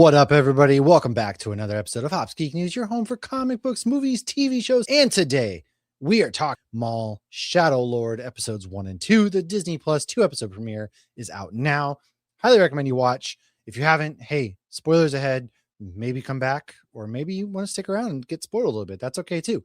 What up, everybody? Welcome back to another episode of hopsgeeknews, your home for comic books, movies, TV shows, and today we are talking Maul, Shadow Lord, episodes 1 and 2. The Disney Plus 2-episode premiere is out now. Highly recommend you watch. If you haven't, hey, spoilers ahead. Maybe come back, or maybe you want to stick around and get spoiled a little bit. That's okay too.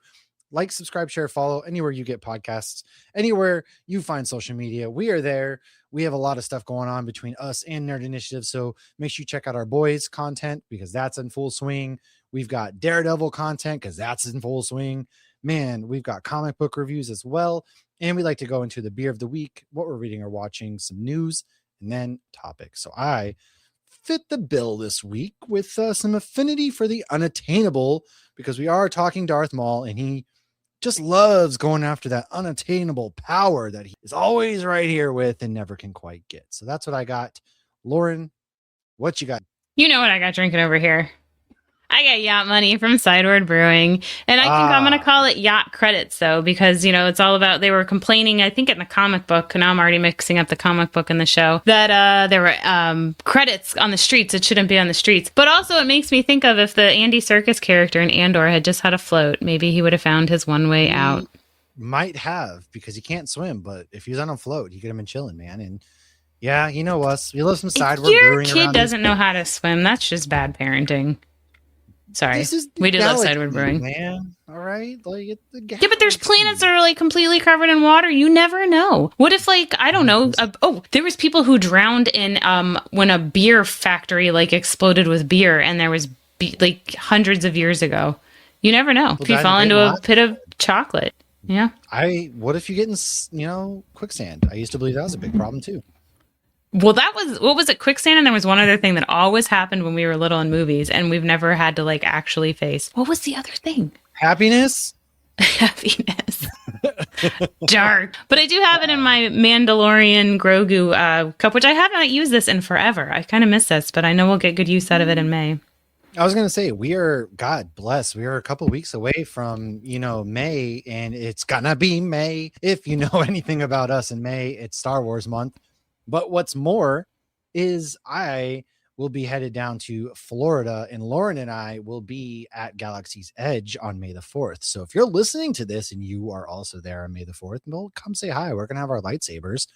Like, subscribe, share, follow anywhere you get podcasts, anywhere you find social media. We are there. We have a lot of stuff going on between us and Nerd Initiative. So make sure you check out our boys content because that's in full swing. We've got Daredevil content because that's in full swing. Man, we've got comic book reviews as well. And we like to go into the beer of the week, what we're reading or watching, some news, and then topics. So I fit the bill this week with some affinity for the unattainable because we are talking Darth Maul and he just loves going after that unattainable power that he is always right here with and never can quite get. So that's what I got. Lauren, what you got? You know what I got drinking over here. I got yacht money from Sideward Brewing, and I think I'm going to call it yacht credits, though, because, you know, it's all about, they were complaining, I think in the comic book, and now I'm already mixing up the comic book and the show, that there were credits on the streets. It shouldn't be on the streets. But also it makes me think of if the Andy Serkis character in Andor had just had a float, maybe he would have found his one way out. Might have, because he can't swim, but if he was on a float, he could have been chilling, man. And yeah, you know us. We love some Sideward Brewing. Your kid doesn't know how to swim. That's just bad parenting. Sorry, we do love Sideward Brewing, man. All right, like yeah, but there's planets that are like completely covered in water. You never know. What if, like, I don't know? There was people who drowned in when a beer factory like exploded with beer, and there was like hundreds of years ago. You never know. If you fall into a pit of chocolate, yeah. What if you get in, quicksand? I used to believe that was a big problem too. Well, that was, what was it, quicksand? And there was one other thing that always happened when we were little in movies, and we've never had to, like, actually face. What was the other thing? Happiness? Happiness. Dark. But I do have it in my Mandalorian Grogu cup, which I have not used this in forever. I kind of miss this, but I know we'll get good use out of it in May. I was going to say, we are, God bless, we are a couple weeks away from, May, and it's going to be May. If you know anything about us in May, it's Star Wars month. But what's more is I will be headed down to Florida, and Lauren and I will be at Galaxy's Edge on May the 4th. So if you're listening to this and you are also there on May the 4th, well, come say hi. We're going to have our lightsabers.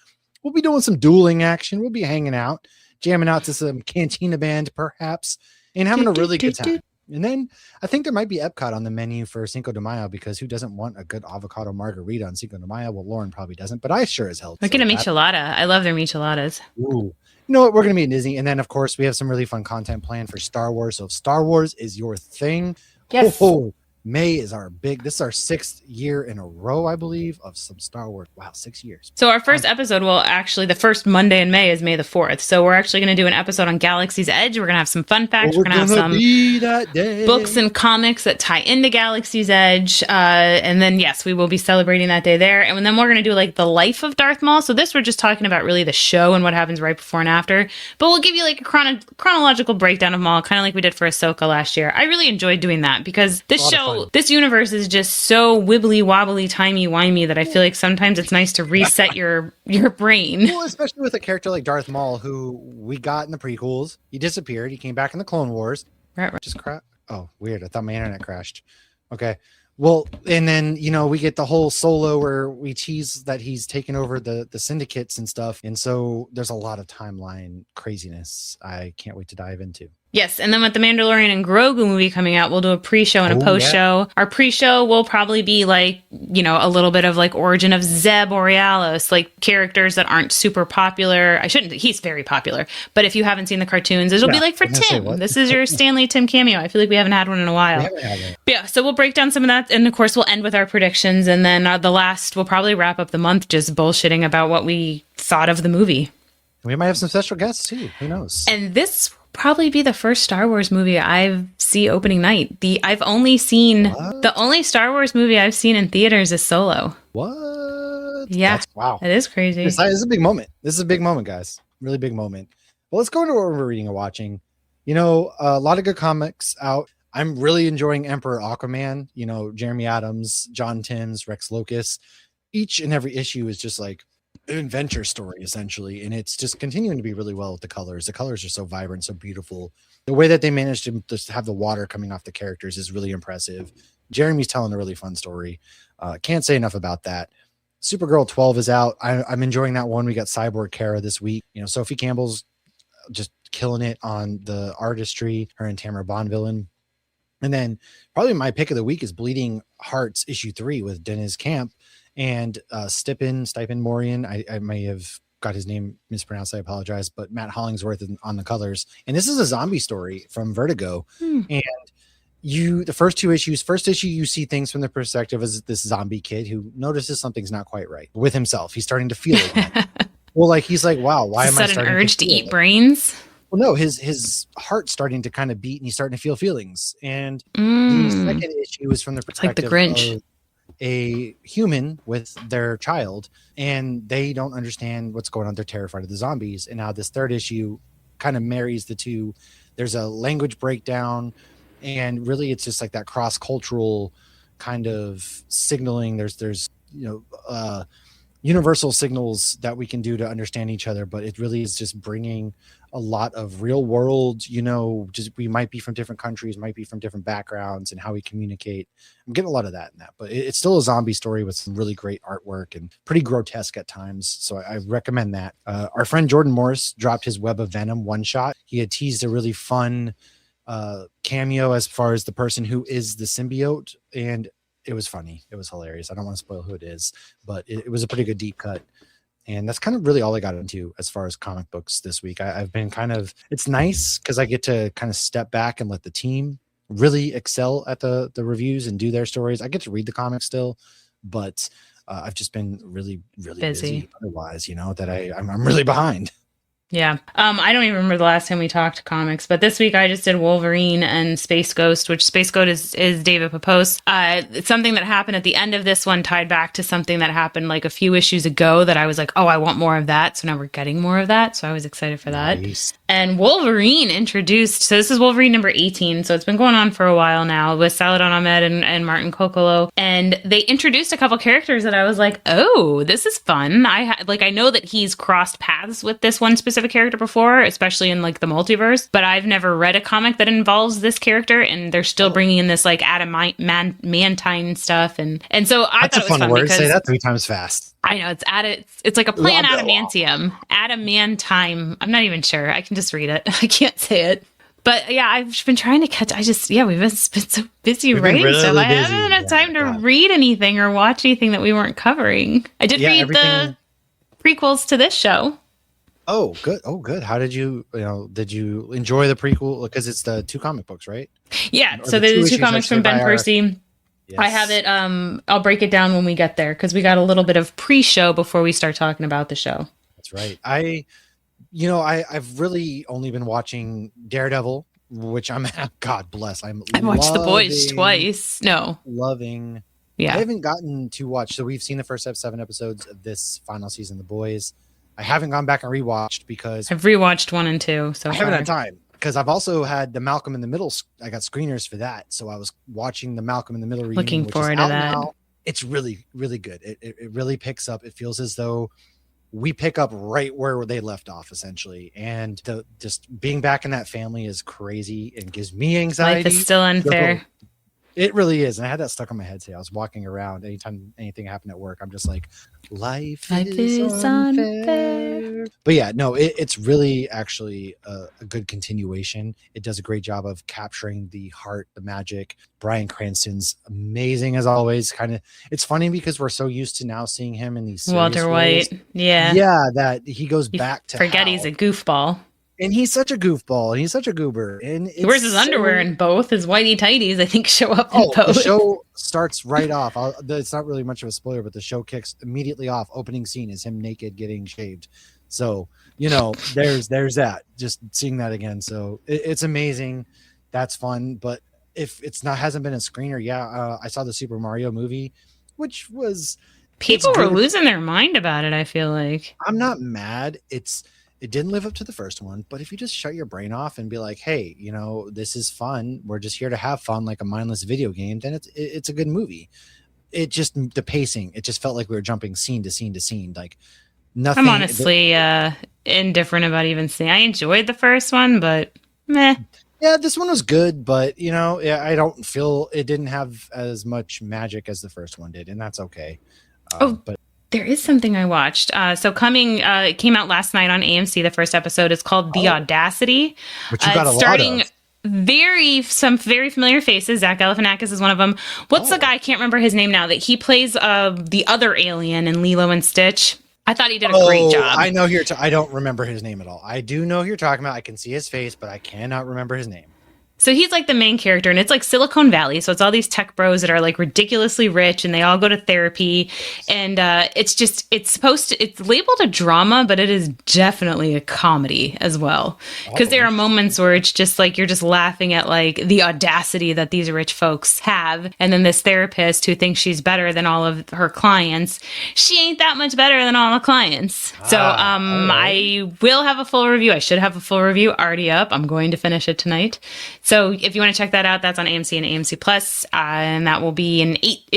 We'll be doing some dueling action. We'll be hanging out, jamming out to some Cantina band, perhaps, and having a really good time. And then I think there might be Epcot on the menu for Cinco de Mayo, because who doesn't want a good avocado margarita on Cinco de Mayo? Well, Lauren probably doesn't, but I sure as hell. We're going to michelada. I love their micheladas. Ooh. You know what? We're going to be in Disney. And then, of course, we have some really fun content planned for Star Wars. So if Star Wars is your thing, yes. May is this is our 6th year in a row, I believe, of some Star Wars. Wow, 6 years. So our first episode the first Monday in May is May the 4th. So we're actually going to do an episode on Galaxy's Edge. We're going to have some fun facts. We're going to have some books and comics that tie into Galaxy's Edge. And then, yes, we will be celebrating that day there. And then we're going to do like the life of Darth Maul. So this, we're just talking about really the show and what happens right before and after. But we'll give you like a chronological breakdown of Maul, kind of like we did for Ahsoka last year. I really enjoyed doing that because this universe is just so wibbly wobbly, timey wimey that I feel like sometimes it's nice to reset your brain. Well, especially with a character like Darth Maul, who we got in the prequels. He disappeared. He came back in the Clone Wars. Right. Just oh, weird. I thought my internet crashed. Okay. Well, and then, we get the whole Solo where we tease that he's taken over the syndicates and stuff. And so there's a lot of timeline craziness I can't wait to dive into. Yes, and then with the Mandalorian and Grogu movie coming out, we'll do a pre-show and a post-show. Yeah. Our pre-show will probably be like, a little bit of like origin of Zeb Oriolis, like characters that aren't super popular. He's very popular. But if you haven't seen the cartoons, it'll be like for Tim. This is your Stanley Tim cameo. I feel like we haven't had one in a while. Yeah, so we'll break down some of that. And of course, we'll end with our predictions. And then we'll probably wrap up the month just bullshitting about what we thought of the movie. We might have some special guests too. Who knows? And this probably be the first Star Wars movie I see opening night. The only Star Wars movie I've seen in theaters is Solo. What? Yeah. Wow. It is crazy. This is a big moment. This is a big moment, guys. Really big moment. Well, let's go into what we're reading and watching. A lot of good comics out. I'm really enjoying Emperor Aquaman. Jeremy Adams, John Timms, Rex Locust. Each and every issue is just like adventure story essentially, and it's just continuing to be really well with the colors. The colors are so vibrant, so beautiful. The way that they managed to just have the water coming off the characters is really impressive. Jeremy's telling a really fun story. Can't say enough about that. Supergirl 12 is out. I'm enjoying that one. We got Cyborg Kara this week. You know, Sophie Campbell's just killing it on the artistry, her and Tamara Bonvillain. And then probably my pick of the week is Bleeding Hearts issue 3 with Dennis Camp and Stipin Morian. I may have got his name mispronounced. I apologize, but Matt Hollingsworth on the colors. And this is a zombie story from Vertigo. And the first issue, you see things from the perspective of this zombie kid who notices something's not quite right with himself. He's starting to feel it. Well, like, he's like, wow, why am I starting urge to eat brains? Well, no, his heart's starting to kind of beat and he's starting to feel feelings. And the second issue is from the perspective like the Grinch. Of a human with their child, and they don't understand what's going on. They're terrified of the zombies. And now this third issue kind of marries the two. There's a language breakdown, and really it's just like that cross-cultural kind of signaling. There's universal signals that we can do to understand each other, but it really is just bringing a lot of real world, just we might be from different countries, might be from different backgrounds, and how we communicate. I'm getting a lot of that in that, but it's still a zombie story with some really great artwork and pretty grotesque at times. So I recommend that. Our friend Jordan Morris dropped his Web of Venom one shot. He had teased a really fun cameo as far as the person who is the symbiote, and it was funny. It was hilarious. I don't want to spoil who it is, but it was a pretty good deep cut. And that's kind of really all I got into as far as comic books this week. I've been it's nice because I get to kind of step back and let the team really excel at the reviews and do their stories. I get to read the comics still, but I've just been really, really busy otherwise, that I'm really behind. Yeah. I don't even remember the last time we talked comics, but this week I just did Wolverine and Space Ghost, which Space Ghost is David Pepose. It's something that happened at the end of this one tied back to something that happened like a few issues ago that I was like, oh, I want more of that. So now we're getting more of that. So I was excited for that. Nice. And Wolverine introduced, so this is Wolverine number 18. So it's been going on for a while now with Saladin Ahmed and Martin Kokolo. And they introduced a couple characters that I was like, oh, this is fun. I know that he's crossed paths with this one specific character before, especially in like the multiverse, but I've never read a comic that involves this character, and they're still bringing in this like adamantine stuff, and so I thought it was fun word. Say that 3 times fast. I know it's like a plant adamantium, adamantine. I'm not even sure. I can just read it. I can't say it. But yeah, I've been trying to catch. We've been so busy writing stuff. I haven't had time to read anything or watch anything that we weren't covering. I did read the prequels to this show. Oh, good. Oh, good. How did you enjoy the prequel? Because it's the 2 comic books, right? Yeah. So the 2 comics from Ben Percy. Yes. I have it. I'll break it down when we get there because we got a little bit of pre-show before we start talking about the show. That's right. I've really only been watching Daredevil, which God bless. I watched The Boys twice. Loving. Yeah. I haven't gotten to watch. So we've seen the first 7 episodes of this final season, The Boys. I haven't gone back and rewatched because I've rewatched 1 and 2. So I haven't had time because I've also had the Malcolm in the Middle. I got screeners for that. So I was watching the Malcolm in the Middle reunion. Looking forward to that. Now. It's really, really good. It really picks up. It feels as though we pick up right where they left off essentially. And just being back in that family is crazy and gives me anxiety. Life is still unfair. It really is. And I had that stuck on my head today. I was walking around. Anytime anything happened at work, I'm just like, life is unfair. But yeah, no, it's really actually a good continuation. It does a great job of capturing the heart, the magic. Bryan Cranston's amazing as always. It's funny because we're so used to now seeing him in these Walter White. roles. Yeah, that he goes back to forget he's a goofball. And he's such a goofball, and he's such a goober. And he wears his underwear in both. His whitey tighties, I think, show up in both. The show starts right off. It's not really much of a spoiler, but the show kicks immediately off. Opening scene is him naked getting shaved. So, there's that. Just seeing that again. So it's amazing. That's fun. But if hasn't been a screener, I saw the Super Mario movie, which was... People were losing their mind about it, I feel like. I'm not mad. It didn't live up to the first one, but if you just shut your brain off and be like, hey, this is fun. We're just here to have fun, like a mindless video game. Then it's a good movie. The pacing, it just felt like we were jumping scene to scene to scene. Like Nothing. I'm honestly indifferent about even seeing. I enjoyed the first one, but meh. Yeah, this one was good, but I don't feel it didn't have as much magic as the first one did, and that's okay. But there is something I watched. It came out last night on AMC. The first episode is called The Audacity. Which you got a lot of. Some very familiar faces. Zach Galifianakis is one of them. What's the guy? I can't remember his name now. That he plays the other alien in Lilo and Stitch. I thought he did a great job. I know I don't remember his name at all. I do know who you're talking about. I can see his face, but I cannot remember his name. So he's like the main character, and it's like Silicon Valley. So it's all these tech bros that are like ridiculously rich, and they all go to therapy. And it's labeled a drama, but it is definitely a comedy as well. Because there are moments where it's just like you're just laughing at like the audacity that these rich folks have. And then this therapist who thinks she's better than all of her clients, she ain't that much better than all the clients. I will have a full review. I should have a full review already up. I'm going to finish it tonight. So if you want to check that out, that's on AMC and AMC Plus, and that will be an 8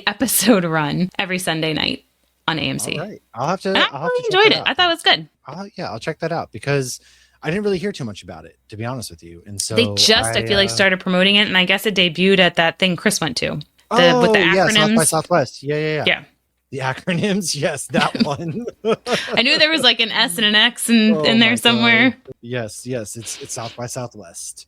episode run every Sunday night on AMC. All right. I really enjoyed it. I thought it was good. I'll check that out because I didn't really hear too much about it, to be honest with you. And so they I feel like started promoting it, and I guess it debuted at that thing Chris went to. With the acronyms. South by Southwest. Yeah. The acronyms, yes, that one. I knew there was like an S and an X in there somewhere. God. Yes, it's South by Southwest.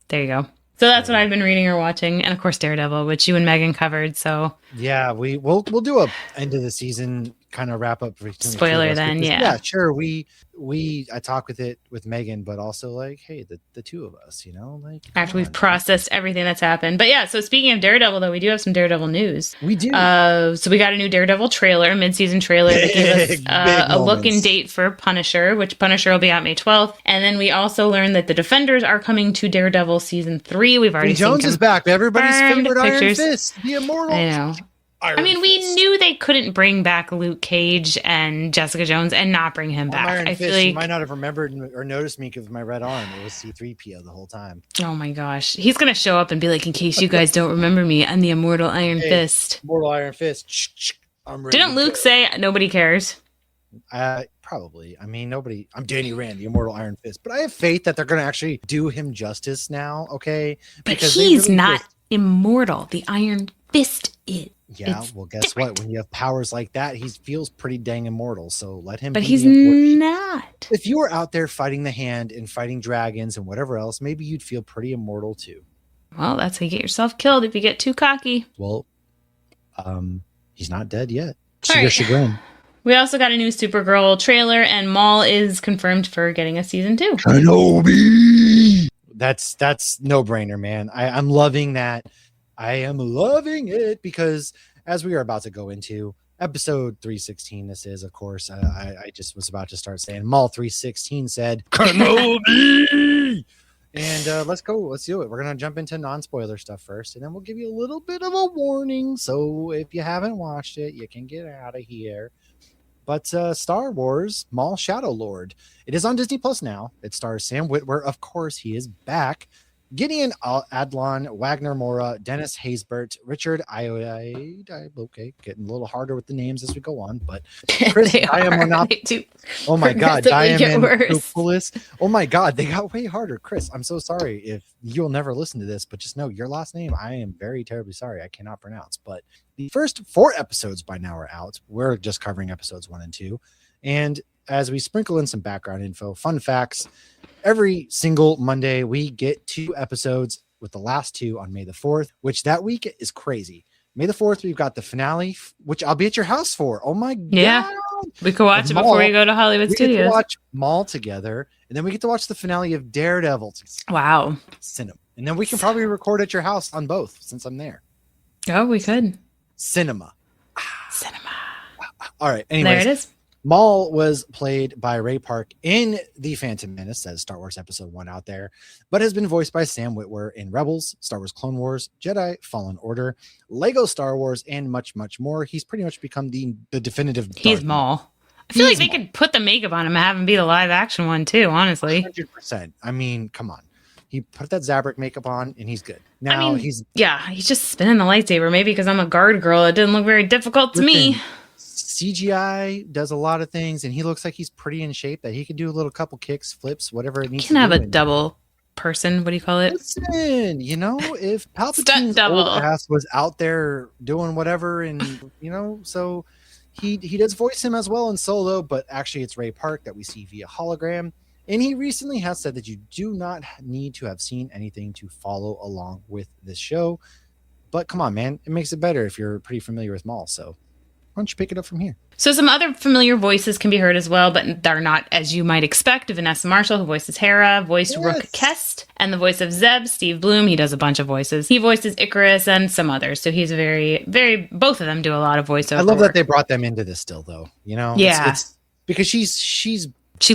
There you go. So that's what I've been reading or watching, and of course Daredevil, which you and Megan covered. So yeah, we'll do a end of the season kind of wrap up. Spoiler then, because, yeah, sure. I talk with Megan, but also like, hey, the two of us, like after we've processed everything that's happened. But yeah, so speaking of Daredevil, though, we do have some Daredevil news. We do. So we got a new Daredevil trailer, mid-season trailer that gave us a look and date for Punisher, which Punisher will be out May 12th. And then we also learned that the Defenders are coming to Daredevil season 3. We've already seen Jones is back. Everybody's favorite pictures. Iron Fist, the Immortal. I know. We knew they couldn't bring back Luke Cage and Jessica Jones and not bring him back. Iron Fist, you might not have remembered or noticed me because of my red arm. It was C-3PO the whole time. Oh my gosh. He's going to show up and be like, in case you guys don't remember me, I'm the Immortal Iron Fist. Immortal Iron Fist. I'm ready. Didn't Luke say nobody cares? Probably. Nobody. I'm Danny Rand, the Immortal Iron Fist. But I have faith that they're going to actually do him justice now, okay? But he's not immortal. The Iron Fist is. Yeah, well, guess different. What? When you have powers like that, he feels pretty dang immortal. So let him. But he's not. If you were out there fighting the Hand and fighting dragons and whatever else, maybe you'd feel pretty immortal too. Well, that's how you get yourself killed if you get too cocky. Well, he's not dead yet. Chagrin. We also got a new Supergirl trailer, and Maul is confirmed for getting a season 2. Kenobi. That's no brainer, man. I'm loving that. I am loving it because as we are about to go into episode 316, this is, of course, I just was about to start saying Maul 316 said Kenobi. And let's go. Let's do it. We're going to jump into non-spoiler stuff first, and then we'll give you a little bit of a warning. So if you haven't watched it, you can get out of here. But Star Wars Maul Shadow Lord. It is on Disney Plus now. It stars Sam Witwer. Of course, he is back. Gideon Adlon, Wagner Mora, Dennis Haysbert, Richard Iodide. Okay, getting a little harder with the names as we go on, but Chris Diamond. Oh my God, Diamond. Oh my God, they got way harder. Chris, I'm so sorry if you'll never listen to this, but just know your last name, I am very terribly sorry. I cannot pronounce. But the first 4 episodes by now are out. We're just covering episodes 1 and 2. And as we sprinkle in some background info, fun facts, every single Monday we get 2 episodes with the last 2 on May the 4th, which that week is crazy. May the 4th, we've got the finale, which I'll be at your house for. Oh my God. Yeah. We could watch it before we go to Hollywood Studios. We get to watch Maul together, and then we get to watch the finale of Daredevil. Wow. Cinema. And then we can probably record at your house on both since I'm there. Oh, we could. Cinema. All right. Anyways. There it is. Maul was played by Ray Park in The Phantom Menace, says Star Wars Episode 1 out there, but has been voiced by Sam Witwer in Rebels, Star Wars Clone Wars, Jedi Fallen Order, Lego Star Wars, and much, much more. He's pretty much become the definitive. He's Maul. I feel like they could put the makeup on him and have him be the live action one too, honestly. 100%. I mean, come on. He put that Zabrak makeup on and he's good. Now he's just spinning the lightsaber. Maybe because I'm a guard girl, it didn't look very difficult to me. CGI does a lot of things, and he looks like he's pretty in shape, that he can do a little couple kicks, flips, whatever it needs to do. Can have a double person. What do you call it? Listen, if Palpatine's old ass was out there doing whatever, and so he does voice him as well in Solo, but actually it's Ray Park that we see via hologram. And he recently has said that you do not need to have seen anything to follow along with this show. But come on, man, it makes it better if you're pretty familiar with Maul. So why don't you pick it up from here? So some other familiar voices can be heard as well, but they're not as you might expect. Vanessa Marshall, who voices Hera, voiced Rook Kest, and the voice of Zeb, Steve Bloom. He does a bunch of voices. He voices Icarus and some others. So he's very, very, both of them do a lot of voiceover. I love that they brought them into this still, though. Yeah. It's because she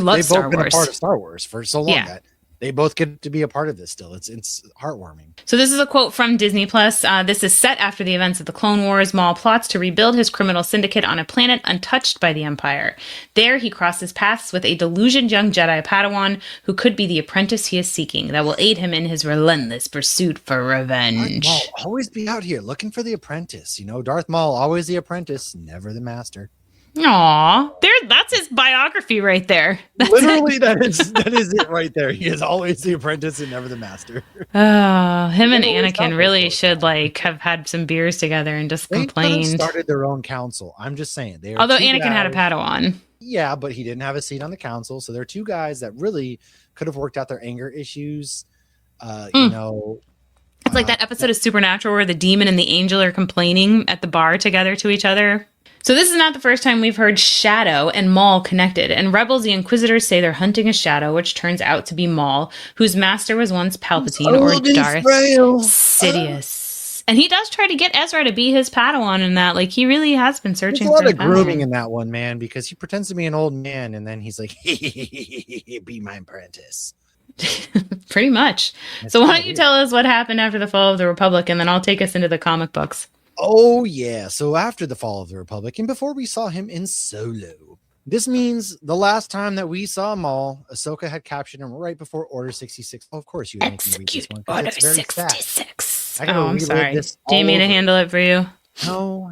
loves Star Wars. They've both been a part of Star Wars for so long that they both get to be a part of this still. It's heartwarming. So this is a quote from Disney Plus. This is set after the events of the Clone Wars. Maul plots to rebuild his criminal syndicate on a planet untouched by the Empire. There, he crosses paths with a delusioned young Jedi Padawan who could be the apprentice he is seeking that will aid him in his relentless pursuit for revenge. Maul always be out here looking for the apprentice. Darth Maul, always the apprentice, never the master. Aw, that's his biography right there. Literally, that is it right there. He is always the apprentice and never the master. Him and Anakin really should have had some beers together and just complained. They started their own council. I'm just saying. Although Anakin had a Padawan. Yeah, but he didn't have a seat on the council. So they're two guys that really could have worked out their anger issues. It's like that episode of Supernatural where the demon and the angel are complaining at the bar together to each other. So this is not the first time we've heard Shadow and Maul connected. And Rebels, the Inquisitors say they're hunting a Shadow, which turns out to be Maul, whose master was once Palpatine or Darth Sidious. And he does try to get Ezra to be his Padawan in that. He really has been searching for a lot of grooming in that one, man, because he pretends to be an old man and then he's like, be my apprentice. Pretty much. So why don't you tell us what happened after the fall of the Republic, and then I'll take us into the comic books. Oh, yeah. So after the fall of the Republic, and before we saw him in Solo, this means the last time that we saw Maul, Ahsoka had captured him right before Order 66. Oh, of course, you didn't read this one. Order 66. I'm sorry. Do you mean to handle it for you? No.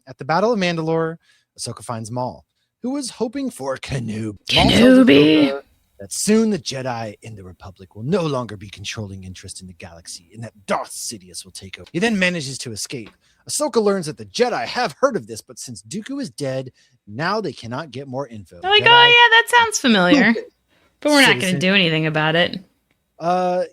At the Battle of Mandalore, Ahsoka finds Maul, who was hoping for Kenobi. That soon the Jedi in the Republic will no longer be controlling interest in the galaxy, and that Darth Sidious will take over. He then manages to escape. Ahsoka learns that the Jedi have heard of this, but since Dooku is dead, now they cannot get more info. They're like, Jedi, oh yeah, that sounds familiar. But we're not going to do anything about it. Dumb,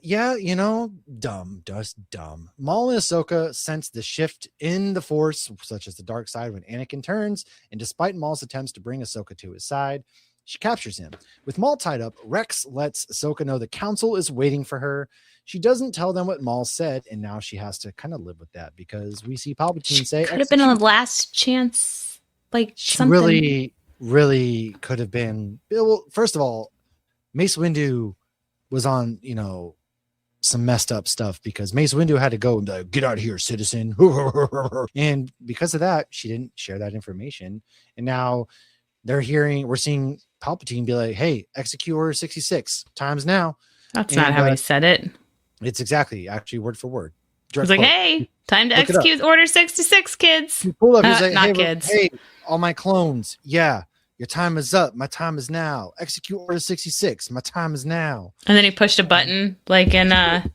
just dumb. Maul and Ahsoka sense the shift in the Force, such as the dark side, when Anakin turns, and despite Maul's attempts to bring Ahsoka to his side, she captures him. With Maul tied up, Rex lets Ahsoka know the council is waiting for her. She doesn't tell them what Maul said, and now she has to kind of live with that because we see Palpatine say could have been a last chance, something. Really, really could have been. Well, first of all, Mace Windu was on, some messed up stuff because Mace Windu had to go and be like, get out of here, citizen. And because of that, she didn't share that information. And now we're seeing Palpatine be like, hey, execute Order 66. Time's now. That's not how he said it. It's exactly, actually, word for word. He's like, hey, time to execute Order 66, kids. Pull up. He's like, not kids. Hey, all my clones. Yeah, your time is up. My time is now. Execute Order 66. My time is now. And then he pushed a button like in the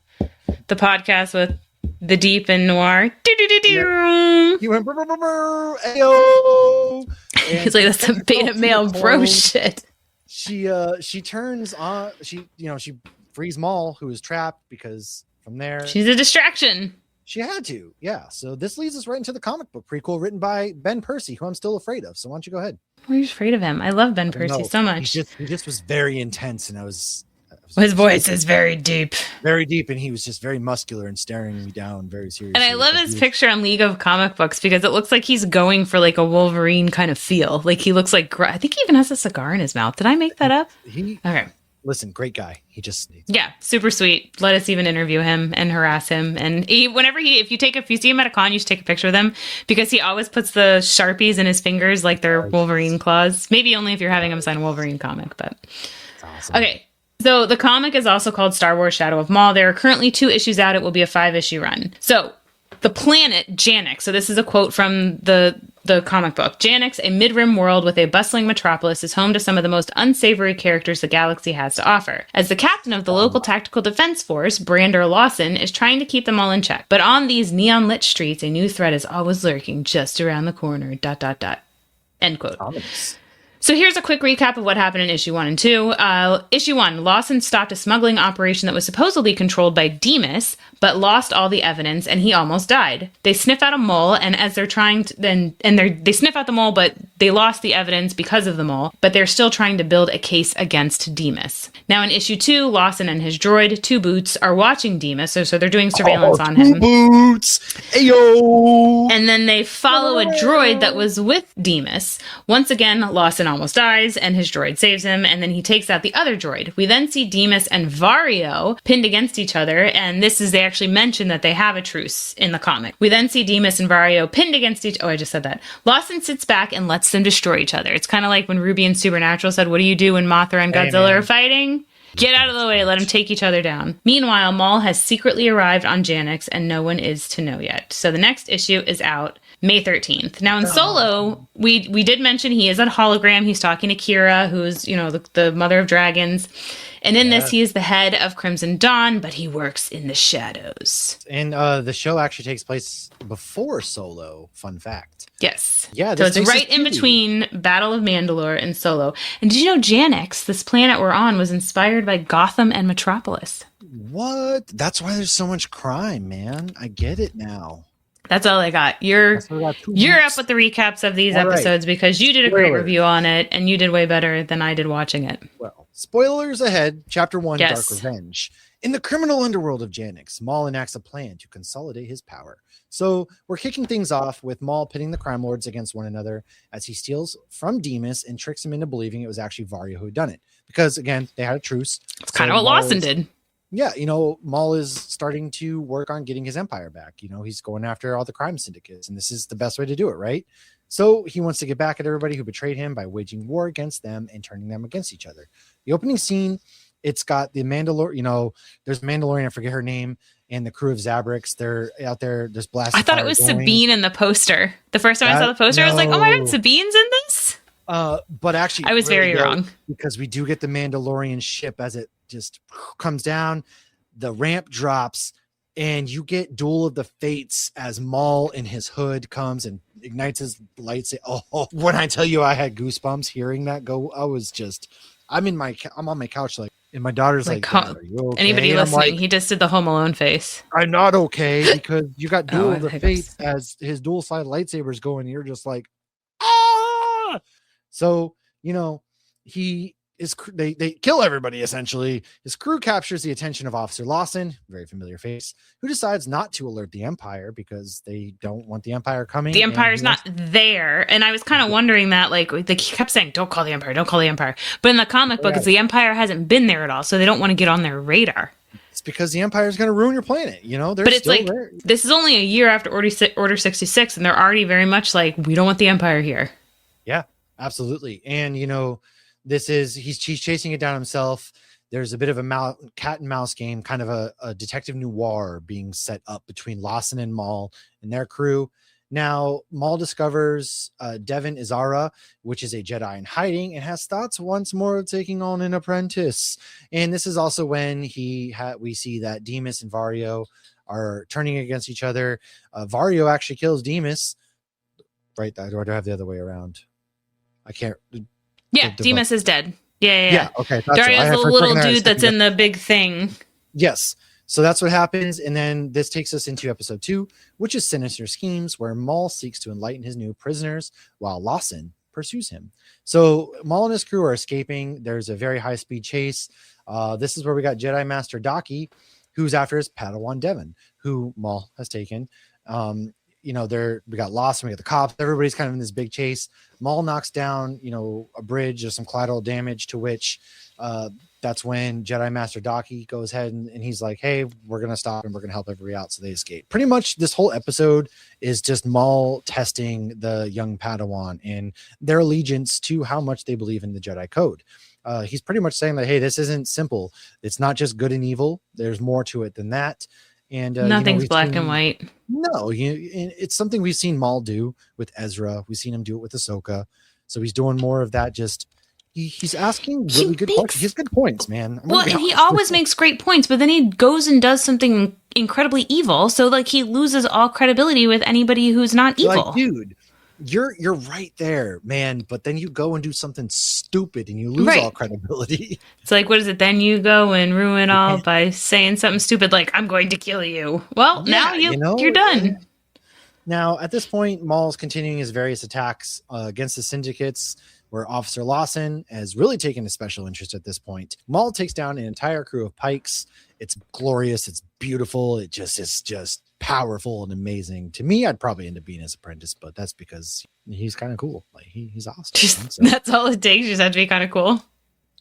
podcast with the Deep and Noir. Yep. He went, ayo. He's like, that's some beta male bro shit. She turns on, she frees Maul, who is trapped, because from there she's a distraction. She had to, yeah. So this leads us right into the comic book prequel written by Ben Percy, who I'm still afraid of. So why don't you go ahead? Why are you afraid of him? I love Ben Percy so much. He just was very intense, and his voice is very deep. Very deep, and he was just very muscular and staring me down very seriously. And I love his picture on League of Comic Books because it looks like he's going for a Wolverine kind of feel. He looks like, I think he even has a cigar in his mouth. Did I make that up? Okay. Listen, great guy. He just super sweet. Let us even interview him and harass him. And if you see him at a con, you should take a picture of them because he always puts the Sharpies in his fingers like they're Wolverine claws. Maybe only if you're having him sign a Wolverine comic, but that's awesome. Okay. So the comic is also called Star Wars Shadow of Maul. There are currently 2 issues out. It will be a 5-issue run. So the planet Janix. So this is a quote from the comic book. Janix, a mid-rim world with a bustling metropolis, is home to some of the most unsavory characters the galaxy has to offer. As the captain of the local tactical defense force, Brander Lawson is trying to keep them all in check. But on these neon-lit streets, a new threat is always lurking just around the corner. ... End quote. Ominous. So here's a quick recap of what happened in issue 1 and 2. Issue 1, Lawson stopped a smuggling operation that was supposedly controlled by Demas, but lost all the evidence, and he almost died. They sniff out a mole, and as they're trying to, they sniff out the mole, but they lost the evidence because of the mole, but they're still trying to build a case against Demas. Now in issue 2, Lawson and his droid, Two Boots, are watching Demas, so they're doing surveillance on him. Two Boots! Ayo! And then they follow a droid that was with Demas. Once again, Lawson almost dies, and his droid saves him, and then he takes out the other droid. We then see Demas and Vario pinned against each other, and they actually mention that they have a truce in the comic. We then see Demas and Vario pinned against I just said that. Lawson sits back and lets them destroy each other. It's kind of like when Ruby and Supernatural said, what do you do when Mothra and Godzilla are fighting? Get out of the way, let them take each other down. Meanwhile, Maul has secretly arrived on Janix, and no one is to know yet. So the next issue is out May 13th. Now in Solo, we did mention he is a hologram. He's talking to Kira, who's, the mother of dragons. And in this, he is the head of Crimson Dawn, but he works in the shadows. And the show actually takes place before Solo, fun fact. Yes. Yeah. So it's right in between Battle of Mandalore and Solo. And did you know Janix, this planet we're on, was inspired by Gotham and Metropolis? What? That's why there's so much crime, man. I get it now. That's all I got. You're up with the recaps of these episodes because you did a great review on it, and you did way better than I did watching it. Well, spoilers ahead. Chapter 1, Dark Revenge. In the criminal underworld of Janix, Maul enacts a plan to consolidate his power. So we're kicking things off with Maul pitting the crime lords against one another as he steals from Demas and tricks him into believing it was actually Vario who had done it. Because, again, they had a truce. It's kind of what Lawson did. Yeah, Maul is starting to work on getting his empire back. He's going after all the crime syndicates, and this is the best way to do it, right? So he wants to get back at everybody who betrayed him by waging war against them and turning them against each other. The opening scene, it's got the Mandalorian, there's Mandalorian, I forget her name, and the crew of Zabrix. They're out there, there's blasting. I thought it was Sabine in the poster. The first time I saw the poster, I was like, oh my God, Sabine's in this? But actually, I was very wrong. Because we do get the Mandalorian ship as it just comes down, the ramp drops, and you get Duel of the Fates as Maul in his hood comes and ignites his lights. Oh, when I tell you I had goosebumps hearing that go, I'm on my couch and my daughter's like are you okay? Anybody listening, he just did the Home Alone face. I'm not okay because you got Duel of the Fates as his dual side lightsabers going, and you're just like, ah! So, they kill everybody, essentially. His crew captures the attention of Officer Lawson, very familiar face, who decides not to alert the Empire because they don't want the Empire coming. The Empire's not there. And I was kind of wondering that, they kept saying, don't call the Empire, don't call the Empire. But in the comic book, the Empire hasn't been there at all, so they don't want to get on their radar. It's because the Empire is going to ruin your planet, But it's there. This is only a year after Order 66, and they're already very much we don't want the Empire here. Yeah, absolutely. And, he's chasing it down himself. There's a bit of a cat and mouse game, kind of a detective noir being set up between Lawson and Maul and their crew. Now, Maul discovers Devin Izara, which is a Jedi in hiding, and has thoughts once more of taking on an apprentice. And this is also when we see that Demas and Vario are turning against each other. Vario actually kills Demas. Right? Or do I have the other way around? I can't. Yeah, Demas is dead. Yeah. Okay. Dario's the little dude that's in the big thing. Yes. So that's what happens. And then this takes us into episode 2, which is Sinister Schemes, where Maul seeks to enlighten his new prisoners while Lawson pursues him. So Maul and his crew are escaping. There's a very high speed chase. This is where we got Jedi Master Daki, who's after his Padawan Devin, who Maul has taken. We got Lawson, we got the cops, everybody's kind of in this big chase. Maul knocks down, a bridge. There's some collateral damage, to which that's when Jedi Master Daki goes ahead and he's like, hey, we're going to stop and we're going to help everybody out. So they escape. Pretty much this whole episode is just Maul testing the young Padawan and their allegiance to how much they believe in the Jedi Code. He's pretty much saying that, hey, this isn't simple. It's not just good and evil. There's more to it than that. And nothing's black and white. No, it's something we've seen Maul do with Ezra. We've seen him do it with Ahsoka. So he's doing more of that. Just he's asking really good questions. He has good points, man. Well, he always makes great points, but then he goes and does something incredibly evil. So like he loses all credibility with anybody who's not evil. Like, dude, you're right there, man. But then you go and do something stupid and you lose all credibility. It's like, what is it? Then you go and ruin all by saying something stupid like, I'm going to kill you. Well, now you're done. Now, at this point, Maul's continuing his various attacks against the syndicates, where Officer Lawson has really taken a special interest at this point. Maul takes down an entire crew of pikes. It's glorious. It's beautiful. It's just powerful and amazing. To me, I'd probably end up being his apprentice, but that's because he's kind of cool. Like he's awesome. So. That's all it takes. You just have to be kind of cool.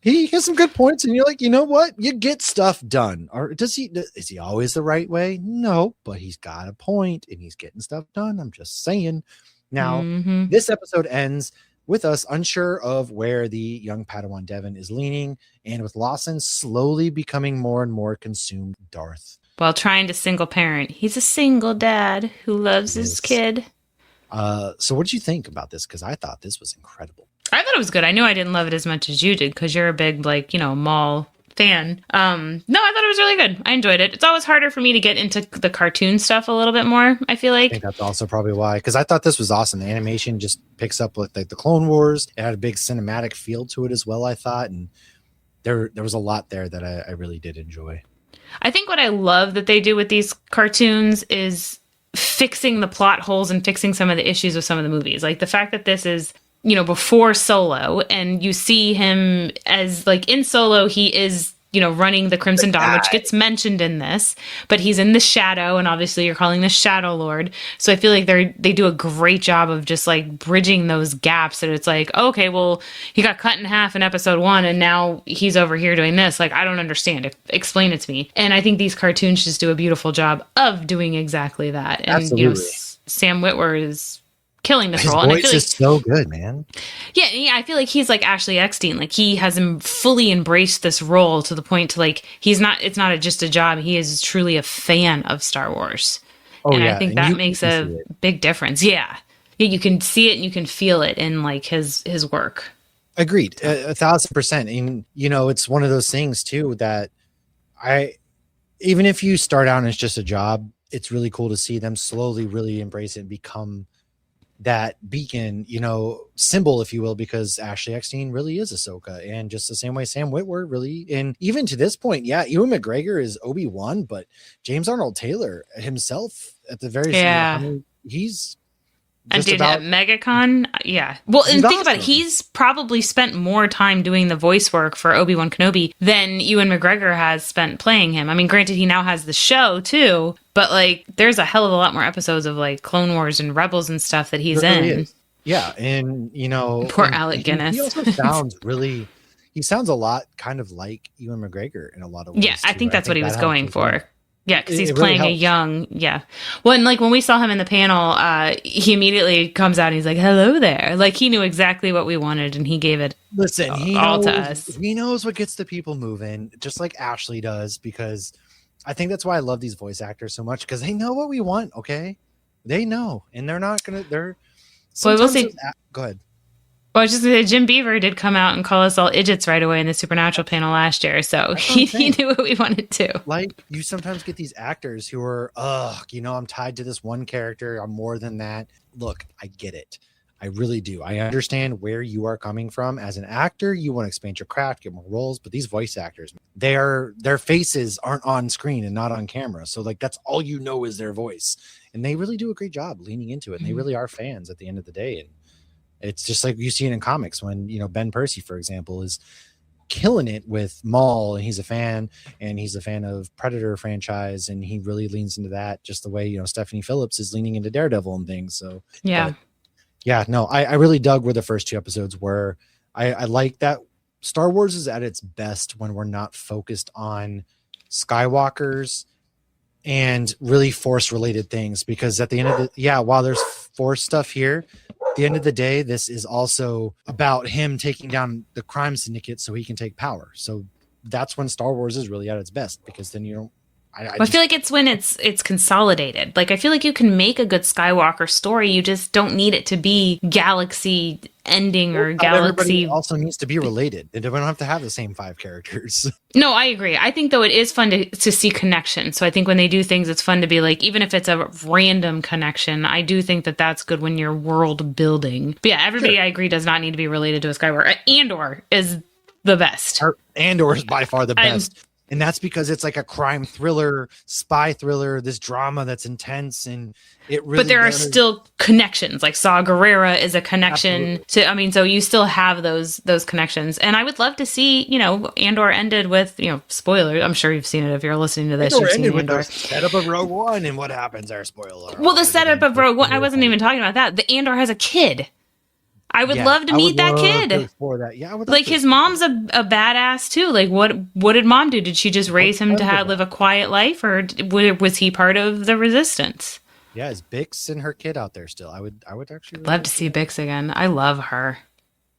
He has some good points, and you're like, you know what? You get stuff done. Or is he always the right way? No, but he's got a point, and he's getting stuff done. I'm just saying. Now, this episode ends with us unsure of where the young Padawan Devon is leaning, and with Lawson slowly becoming more and more consumed with Darth. While trying to single parent. He's a single dad who loves his kid. So what did you think about this? Because I thought this was incredible. I thought it was good. I knew I didn't love it as much as you did because you're a big, Maul fan. No, I thought it was really good. I enjoyed it. It's always harder for me to get into the cartoon stuff a little bit more, I feel like. I think that's also probably why, because I thought this was awesome. The animation just picks up with like the Clone Wars. It had a big cinematic feel to it as well, I thought. And there was a lot there that I really did enjoy. I think what I love that they do with these cartoons is fixing the plot holes and fixing some of the issues with some of the movies. Like the fact that this is, before Solo, and you see him as like in Solo, he is, running the Crimson Dawn, which gets mentioned in this, but he's in the shadow, and obviously you're calling the Shadow Lord. So I feel like they do a great job of just like bridging those gaps. And it's like, okay, well, he got cut in half in episode 1, and now he's over here doing this. Like, I don't understand. Explain it to me. And I think these cartoons just do a beautiful job of doing exactly that. And Absolutely. Sam Witwer is killing this His role. voice And I feel is so good, man. Yeah, I feel like he's like Ashley Eckstein. Like he has fully embraced this role to the point to like it's not just a job. He is truly a fan of Star Wars. I think that makes a big difference. Yeah, you can see it and you can feel it in like his work. Agreed, 1,000%. And it's one of those things too that even if you start out as just a job, it's really cool to see them slowly really embrace it and become that beacon, symbol, if you will, because Ashley Eckstein really is Ahsoka, and just the same way Sam Witwer really, and even to this point, Ewan McGregor is Obi-Wan, but James Arnold Taylor himself at the very he's and did at MegaCon, Well, and think about it, he's probably spent more time doing the voice work for Obi-Wan Kenobi than Ewan McGregor has spent playing him. I mean, granted, he now has the show too, but like, there's a hell of a lot more episodes of like Clone Wars and Rebels and stuff that he's in. Really, yeah, and poor Alec Guinness. He also sounds he sounds a lot kind of like Ewan McGregor in a lot of ways. Yeah, I think that's what he was going for. Yeah, because he's playing really a young, Well, and like when we saw him in the panel, he immediately comes out and he's like, hello there. Like he knew exactly what we wanted and he gave it all to us. He knows what gets the people moving, just like Ashley does, because I think that's why I love these voice actors so much, because they know what we want, okay? They know, and they're not going to, Well, we'll see. Go ahead. Well, I was just going to say, Jim Beaver did come out and call us all idiots right away in the Supernatural panel last year. So he knew what we wanted to. Like, you sometimes get these actors who are, I'm tied to this one character. I'm more than that. Look, I get it. I really do. I understand where you are coming from. As an actor, you want to expand your craft, get more roles. But these voice actors, their faces aren't on screen and not on camera. So, like, that's all you know is their voice. And they really do a great job leaning into it. And they really are fans at the end of the day. And it's just like you see it in comics when, Ben Percy, for example, is killing it with Maul, and he's a fan of Predator franchise, and he really leans into that just the way, Stephanie Phillips is leaning into Daredevil and things. So, I really dug where the first 2 episodes were. I like that Star Wars is at its best when we're not focused on Skywalkers and really Force related things, because at the end of while there's Force stuff here, at the end of the day, this is also about him taking down the crime syndicate so he can take power. So that's when Star Wars is really at its best, because then I feel like it's when it's consolidated. Like, I feel like you can make a good Skywalker story. You just don't need it to be galaxy ending or galaxy. Everybody also needs to be related. They don't have to have the same 5 characters. No, I agree. I think, though, it is fun to see connection. So I think when they do things, it's fun to be like, even if it's a random connection, I do think that that's good when you're world building. But yeah, everybody, I agree, does not need to be related to a Skywalker. Andor is the best. Andor is by far the best. And that's because it's like a crime thriller, spy thriller, this drama that's intense, and it really. But there are still connections. Like Saw Gerrera is a connection to. I mean, so you still have those connections, and I would love to see. Andor ended with spoiler. I'm sure you've seen it if you're listening to this. Andor ended with the setup of Rogue One, and what happens there? Spoiler. Well, the setup of Rogue One. I wasn't even talking about that. The Andor has a kid. I would love to meet that kid. For that. Yeah, I would like his mom's a badass too. Like what did mom do? Did she just raise him to live a quiet life, or was he part of the resistance? Yeah, is Bix and her kid out there still? I would actually love to see Bix again. I love her.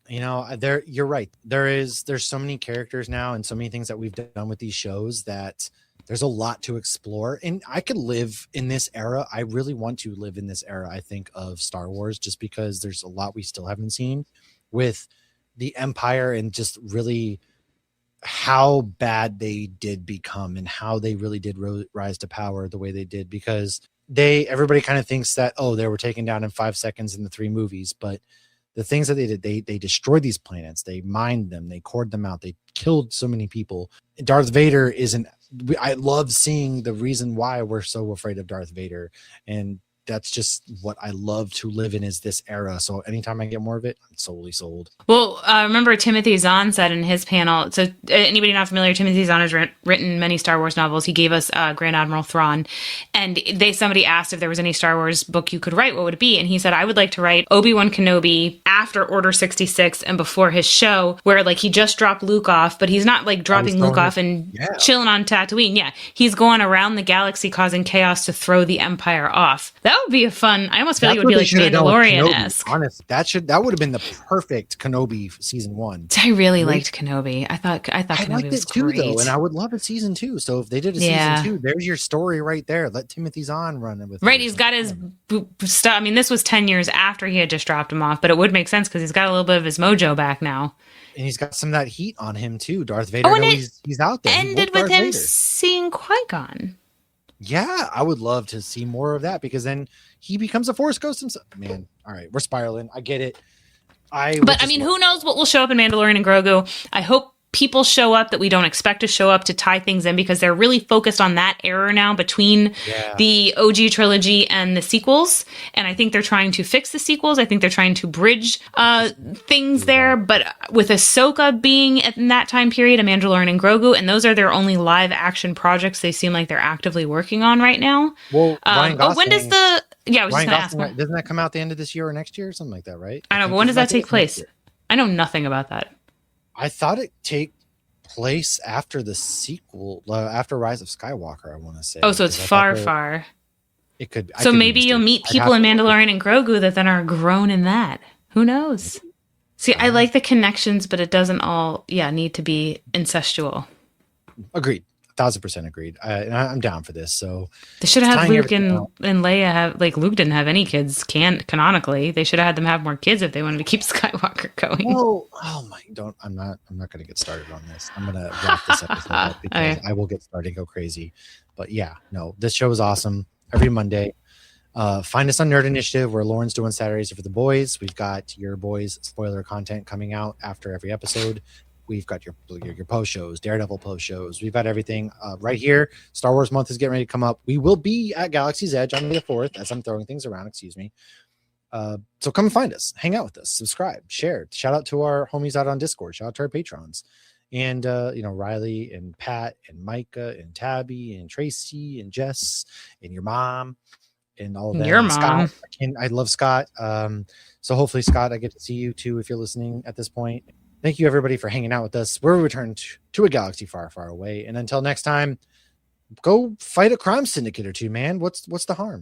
You're right. There's so many characters now and so many things that we've done with these shows that there's a lot to explore, and I could live in this era. I really want to live in this era, I think, of Star Wars, just because there's a lot we still haven't seen with the Empire and just really how bad they did become and how they really did rise to power the way they did, because everybody kind of thinks that, they were taken down in 5 seconds in the 3 movies, but the things that they did, they destroyed these planets, they mined them, they cored them out, they killed so many people. Darth Vader I love seeing the reason why we're so afraid of Darth Vader. And that's just what I love to live in, is this era. So anytime I get more of it, I'm solely sold. Well, remember Timothy Zahn said in his panel, so anybody not familiar, Timothy Zahn has written many Star Wars novels. He gave us Grand Admiral Thrawn, and somebody asked if there was any Star Wars book you could write, what would it be? And he said, I would like to write Obi-Wan Kenobi after Order 66 and before his show, where like he just dropped Luke off, but he's not like dropping Luke off and chilling on Tatooine. Yeah, he's going around the galaxy causing chaos to throw the Empire off. That would be a fun. I almost feel like it would be like Mandalorian-esque. Honest, that would have been the perfect Kenobi season 1. I really liked Kenobi. I thought Kenobi was too, great. though, and I would love a season 2. So if they did a season 2, there's your story right there. Let Timothy Zahn run it with. Right, he's got his stuff. I mean, this was 10 years after he had just dropped him off, but it would make sense because he's got a little bit of his mojo back now. And he's got some of that heat on him too. Darth Vader, he's out there. Ended with him seeing Qui-Gon. Yeah, I would love to see more of that, because then he becomes a Force ghost himself. Man, all right, we're spiraling. I get it. But I mean, who knows what will show up in Mandalorian and Grogu? I hope people show up that we don't expect to show up to tie things in, because they're really focused on that era now between the OG trilogy and the sequels. And I think they're trying to fix the sequels. I think they're trying to bridge things there. But with Ahsoka being in that time period, a Mandalorian and Grogu, and those are their only live action projects they seem like they're actively working on right now. Well, Ryan Gosling, when does the... Yeah, I was Ryan just going to ask. Doesn't that come out the end of this year or next year or something like that, right? I know, but when does that take place? I know nothing about that. I thought it take place after the sequel, after Rise of Skywalker, I want to say. Oh, so it's far. It could. So maybe you'll meet people in Mandalorian and Grogu that then are grown in that. Who knows? See, I like the connections, but it doesn't all, need to be incestual. Agreed. 1,000% agreed. And I'm down for this. So they should have had Luke and Leia have, like, Luke didn't have any kids canonically. They should have had them have more kids if they wanted to keep Skywalker going. I'm not going to get started on this. I'm going to wrap this episode up because I will get started and go crazy. But this show is awesome. Every Monday. Find us on Nerd Initiative, where Lauren's doing Saturdays for the boys. We've got your boys spoiler content coming out after every episode. We've got your post shows, Daredevil post shows. We've got everything right here. Star Wars month is getting ready to come up. We will be at Galaxy's Edge on May the 4th, as I'm throwing things around, excuse me. So come and find us, hang out with us, subscribe, share. Shout out to our homies out on Discord. Shout out to our patrons. And, Riley and Pat and Micah and Tabby and Tracy and Jess and your mom and all of that. Your mom. Scott. I love Scott. So hopefully, Scott, I get to see you too if you're listening at this point. Thank you, everybody, for hanging out with us. We're returned to a galaxy far, far away. And until next time, go fight a crime syndicate or two, man. What's the harm?